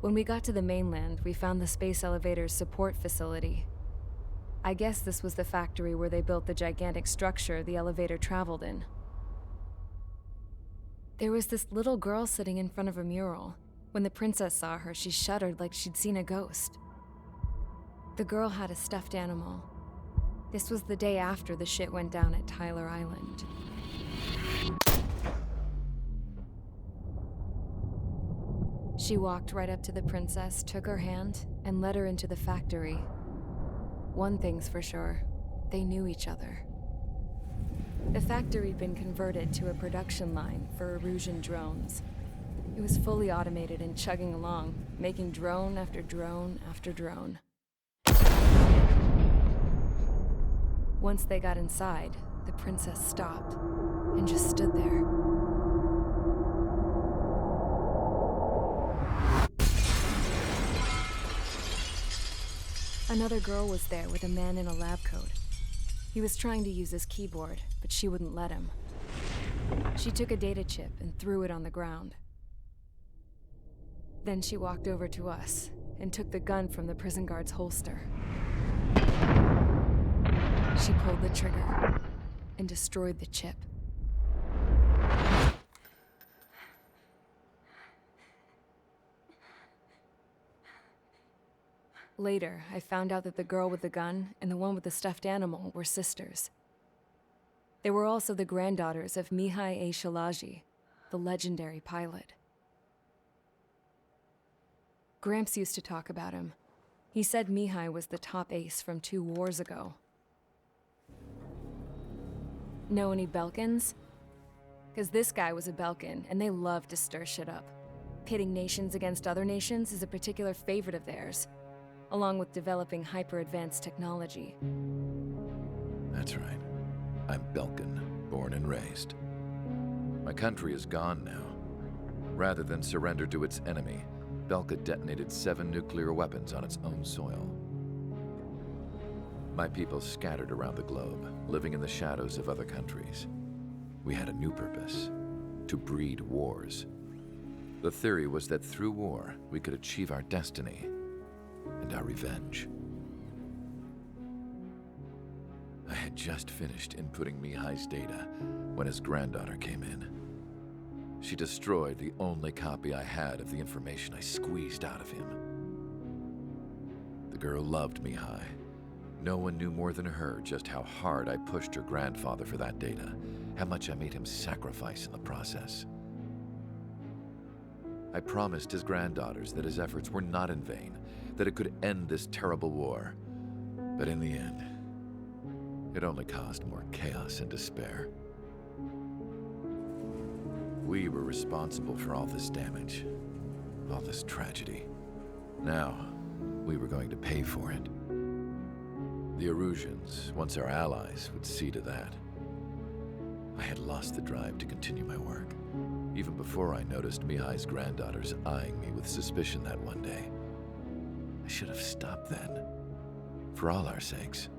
When we got to the mainland, we found the space elevator's support facility. I guess this was the factory where they built the gigantic structure the elevator traveled in. There was this little girl sitting in front of a mural. When the princess saw her, she shuddered like she'd seen a ghost. The girl had a stuffed animal. This was the day after the shit went down at Tyler Island. She walked right up to the princess, took her hand, and led her into the factory. One thing's for sure, they knew each other. The factory'd been converted to a production line for Erusian drones. It was fully automated and chugging along, making drone after drone after drone. Once they got inside, the princess stopped and just stood there. Another girl was there with a man in a lab coat. He was trying to use his keyboard, but she wouldn't let him. She took a data chip and threw it on the ground. Then she walked over to us and took the gun from the prison guard's holster. She pulled the trigger and destroyed the chip. Later, I found out that the girl with the gun and the one with the stuffed animal were sisters. They were also the granddaughters of Mihai A. Shalaji, the legendary pilot. Gramps used to talk about him. He said Mihai was the top ace from 2 wars ago. Know any Belkans? Because this guy was a Belkan, and they love to stir shit up. Pitting nations against other nations is a particular favorite of theirs, along with developing hyper-advanced technology. That's right. I'm Belkan, born and raised. My country is gone now. Rather than surrender to its enemy, Belka detonated 7 nuclear weapons on its own soil. My people scattered around the globe, living in the shadows of other countries. We had a new purpose: to breed wars. The theory was that through war, we could achieve our destiny and our revenge. I had just finished inputting Mihai's data when his granddaughter came in. She destroyed the only copy I had of the information I squeezed out of him. The girl loved Mihai. No one knew more than her just how hard I pushed her grandfather for that data, how much I made him sacrifice in the process. I promised his granddaughters that his efforts were not in vain, that it could end this terrible war. But in the end, it only caused more chaos and despair. We were responsible for all this damage, all this tragedy. Now, we were going to pay for it. The Erusians, once our allies, would see to that. I had lost the drive to continue my work, even before I noticed Mihai's granddaughters eyeing me with suspicion that one day. I should have stopped then, for all our sakes.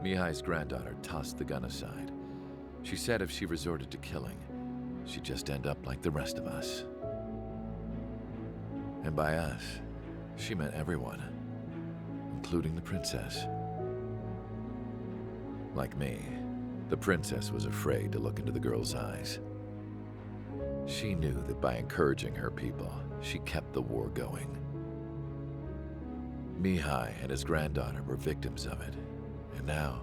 Mihai's granddaughter tossed the gun aside. She said if she resorted to killing, she'd just end up like the rest of us. And by us, she meant everyone, including the princess. Like me, the princess was afraid to look into the girl's eyes. She knew that by encouraging her people, she kept the war going. Mihai and his granddaughter were victims of it, and now,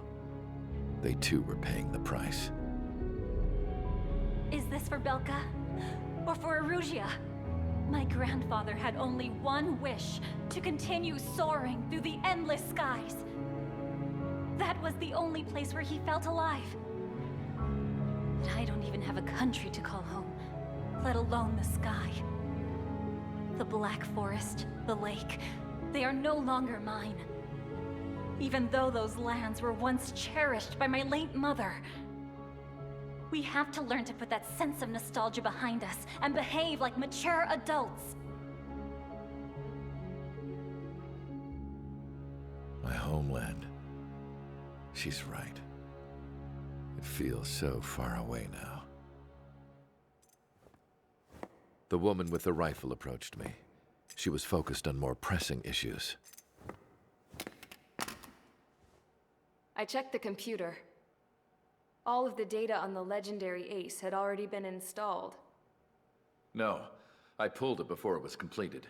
they too were paying the price. Is this for Belka? Or for Erusia? My grandfather had only one wish: to continue soaring through the endless skies. That was the only place where he felt alive. But I don't even have a country to call home, let alone the sky. The Black Forest, the lake, they are no longer mine. Even though those lands were once cherished by my late mother. We have to learn to put that sense of nostalgia behind us and behave like mature adults. My homeland. She's right. It feels so far away now. The woman with the rifle approached me. She was focused on more pressing issues. I checked the computer. All of the data on the legendary Ace had already been installed. No, I pulled it before it was completed.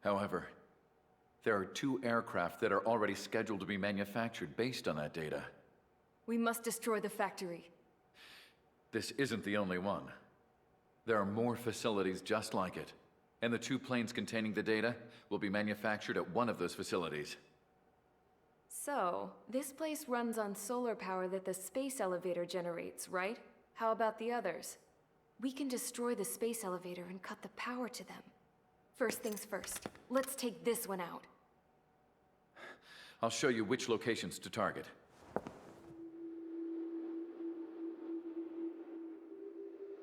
However, there are 2 aircraft that are already scheduled to be manufactured based on that data. We must destroy the factory. This isn't the only one. There are more facilities just like it, and the 2 planes containing the data will be manufactured at one of those facilities. So, this place runs on solar power that the space elevator generates, right? How about the others? We can destroy the space elevator and cut the power to them. First things first, let's take this one out. I'll show you which locations to target.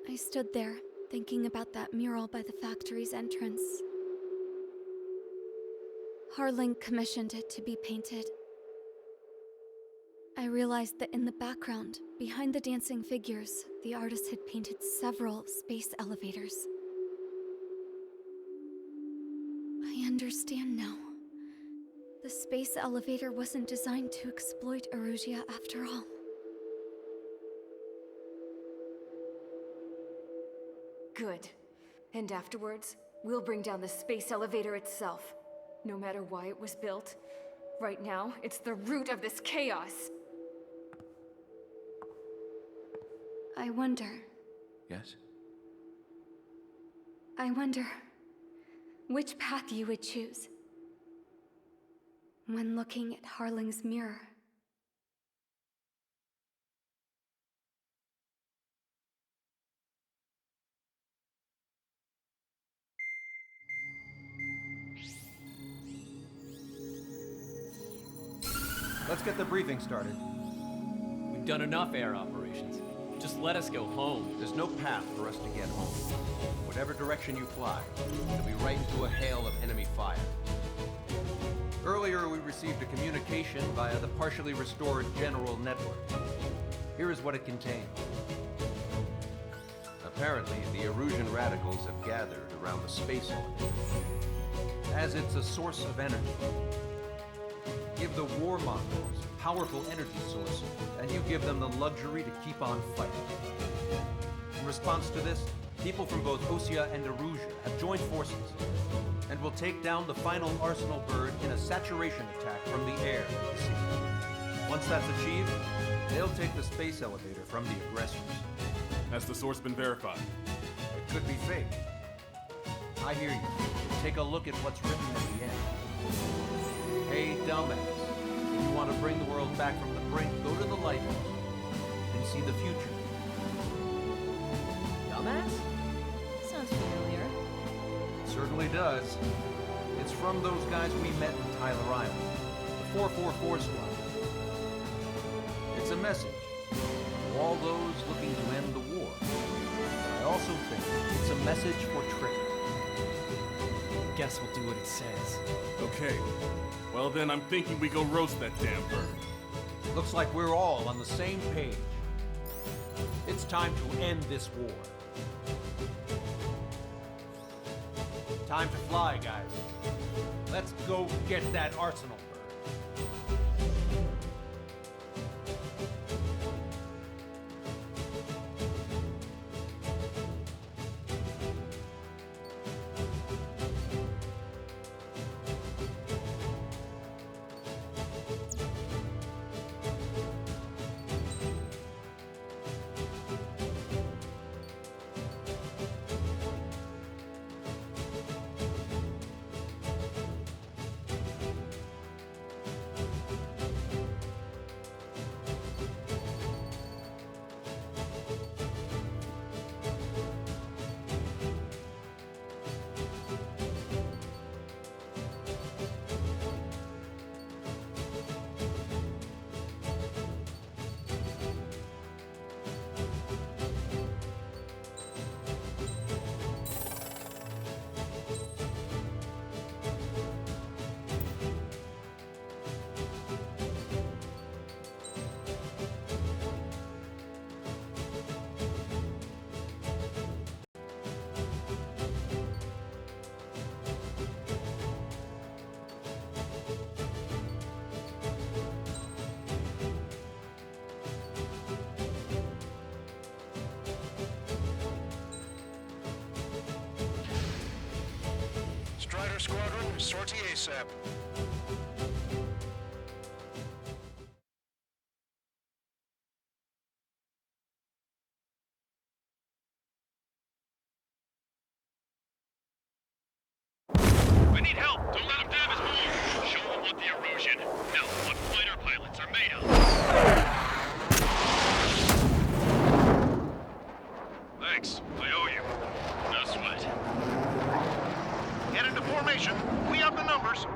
I stood there, thinking about that mural by the factory's entrance. Harling commissioned it to be painted. I realized that in the background, behind the dancing figures, the artist had painted several space elevators. I understand now. The space elevator wasn't designed to exploit Erusia after all. Good. And afterwards, we'll bring down the space elevator itself. No matter why it was built, right now, it's the root of this chaos. I wonder Yes? which path you would choose when looking at Harling's mirror. Let's get the briefing started. We've done enough air operations. Just let us go home. There's no path for us to get home. Whatever direction you fly, it'll be right into a hail of enemy fire. Earlier, we received a communication via the partially restored general network. Here is what it contained. Apparently, the Erusian radicals have gathered around the space elevator, as it's a source of energy. Give the warmongers a powerful energy source, and you give them the luxury to keep on fighting. In response to this, people from both Osea and Erusia have joined forces, and will take down the final Arsenal bird in a saturation attack from the air and the sea. Once that's achieved, they'll take the space elevator from the aggressors. Has the source been verified? It could be fake. I hear you. Take a look at what's written at the end. Hey, dumbass. If you want to bring the world back from the brink, go to the Lighthouse and see the future. Dumbass? Sounds familiar. It certainly does. It's from those guys we met in Tyler Island, the 444 squad. It's a message to all those looking to end the war. But I also think it's a message for Trick. Guess we'll do what it says. Okay. Well then, I'm thinking we go roast that damn bird. Looks like we're all on the same page. It's time to end this war. Time to fly, guys. Let's go get that Arsenal bird. Sortie ASAP. We need help! Don't let them damage more! Show them what the erosion, no, what fighter pilots are made of! Thanks, I owe you. No sweat. Get into formation. We have the numbers.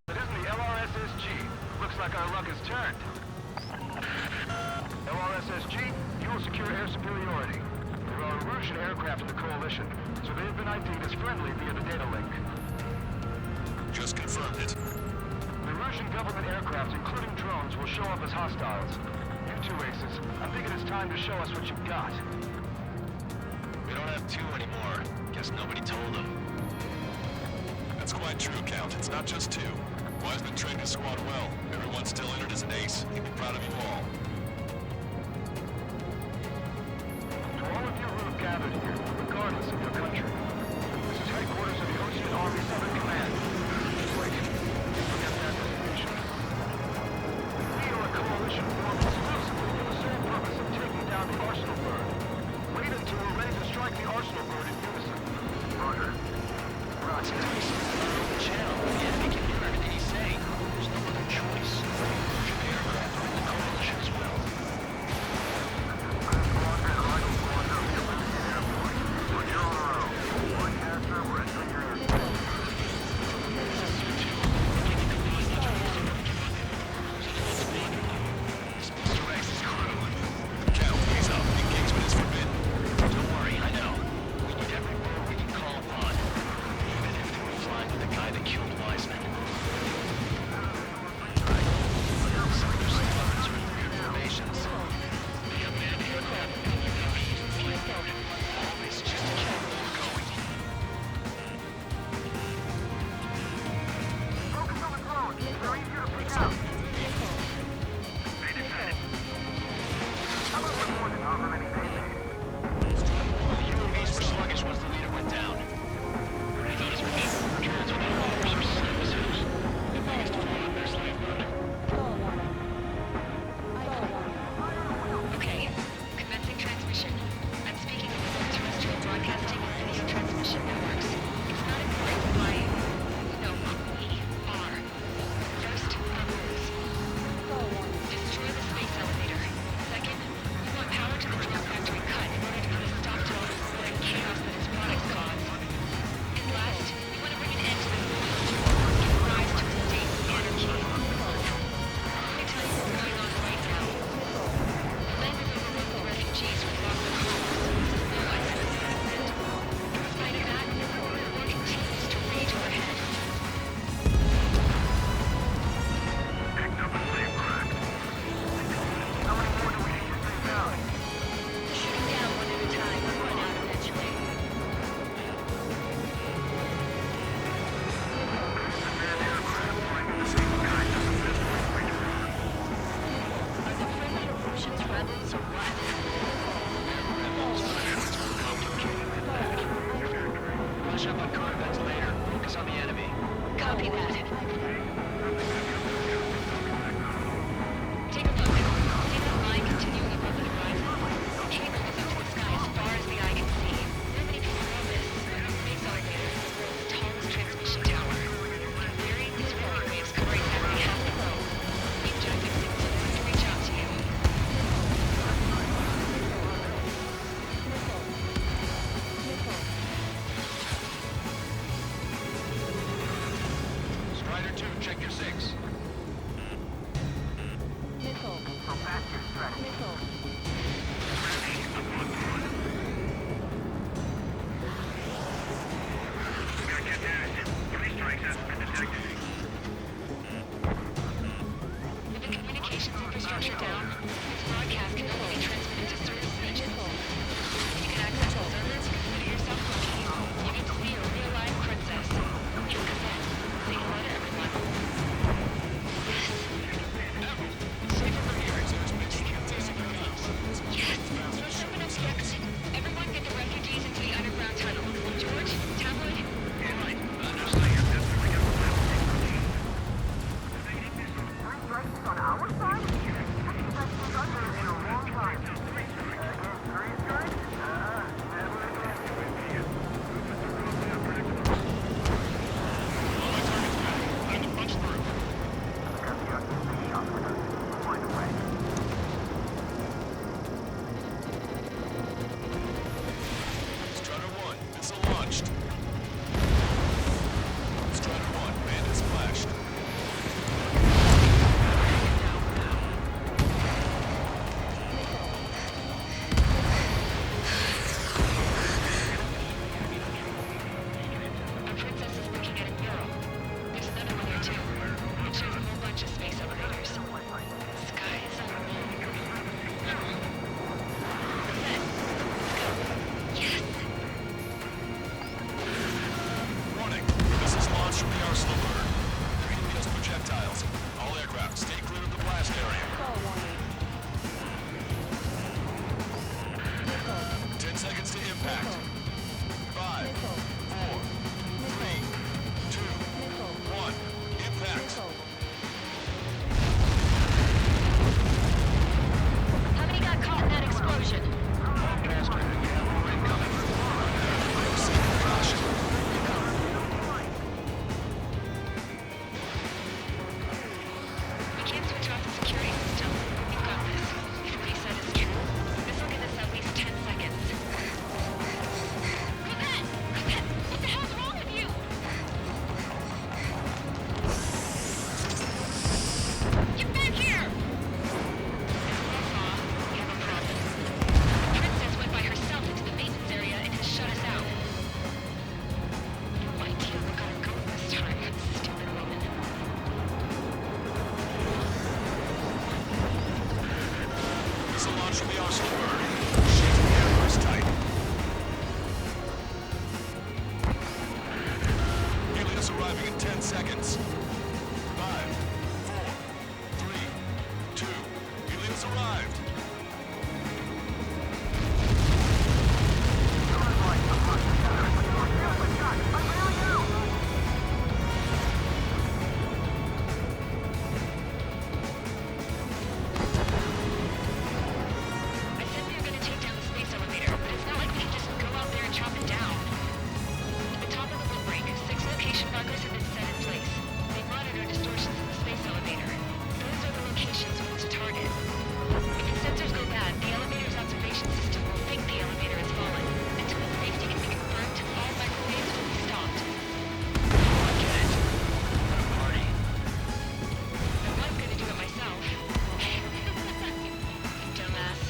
It isn't the LRSSG. Looks like our luck has turned. LRSSG, you will secure air superiority. There are Erusian aircraft in the Coalition, so they have been ID'd as friendly via the data link. Just confirmed it. The Erusian government aircraft, including drones, will show up as hostiles. You two Aces, I think it is time to show us what you've got. We don't have two anymore. Guess nobody told them. That's quite true, Count. It's not just two. Wiseman trained his squad well. Everyone's still entered as an ace. He'd be proud of you all. To all of you who have gathered here, regardless of your country, this is headquarters of the Ocean Army Southern Command. Wait, forget that designation. We are a coalition formed exclusively for the sole purpose of taking down the Arsenal Bird. Wait until we're ready to strike the Arsenal Bird in unison. Roger. Rod, since we see the channel, the enemy can hear everything he's saying. There's no other choice. Erusian aircraft are in the coalition as well. Everyone get the refugees into the underground tunnel. will launch from the arsenal bird. Shit, the air is tight. Helios arriving in 10 seconds. 5, 4, 3, 2. Helios arrived. I said we were gonna take down the space elevator, but it's not like we can just go out there and chop it down. At the top of the windbreak, 6 location markers have been set in place. They monitor distortions in the space elevator. Those are the locations we want to target. If the sensors go bad, the elevator's observation system will think the elevator has fallen. Until its safety can be confirmed, all microwaves will be stopped. I get it. What a party. I was gonna do it myself. Dumbass.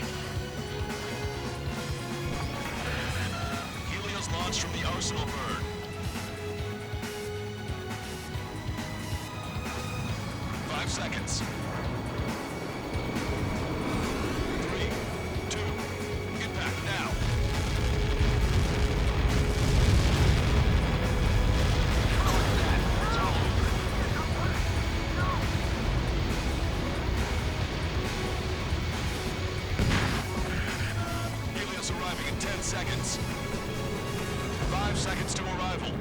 Helios launched from the arsenal bird. 5 seconds. 3, 2, impact now. Helios arriving in 10 seconds. 5 seconds to arrival.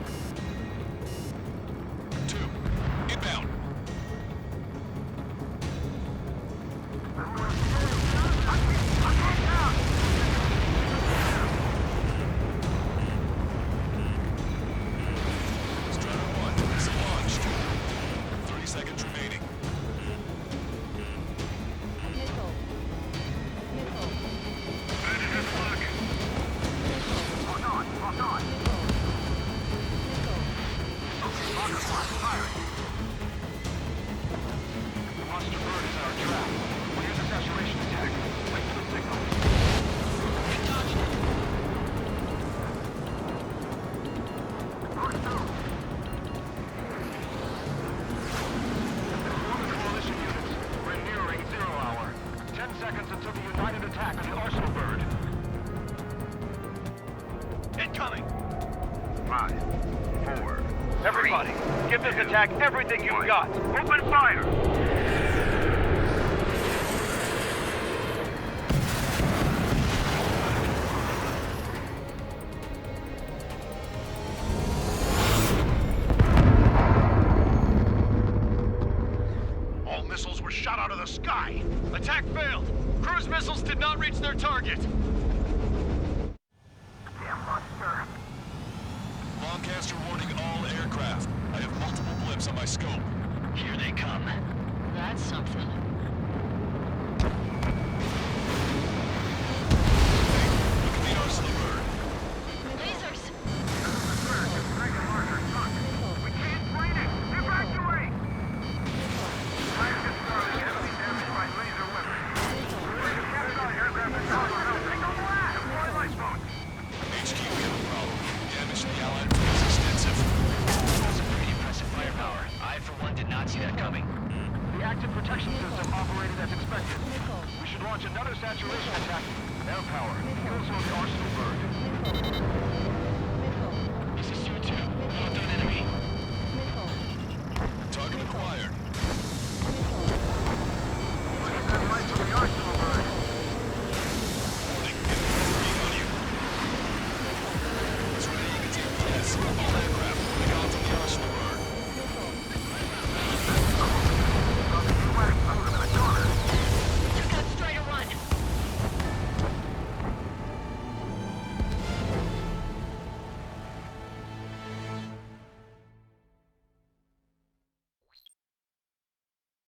2, inbound. Strider 1 is launched. 30 seconds remaining. Monster bird is our trap. We'll use a saturation attack. Wait for the signal. All the coalition units. We're nearing 0 hour. 10 seconds until the united attack on the arsenal bird. Incoming! 5, 4. Everybody, give this attack everything you've got. Open fire! All missiles were shot out of the sky. Attack failed. Cruise missiles did not reach their target. Damn monster. Longcaster warning all aircraft. I have multiple blips on my scope. Here they come. That's something. Look at the arsenal bird. Lasers! We can't fight it! Evacuate! Fire gets started heavily damaged by laser weapons. We're captured on aircraft and power lines. Take a blast! Deploy lifeboats! HQ, we have a problem. Damage to the Allied fleet is extensive. That's a pretty impressive firepower. I, for one, did not see that coming. The active protection system operated as expected. We should launch another saturation attack. Air power. Also the arsenal bird.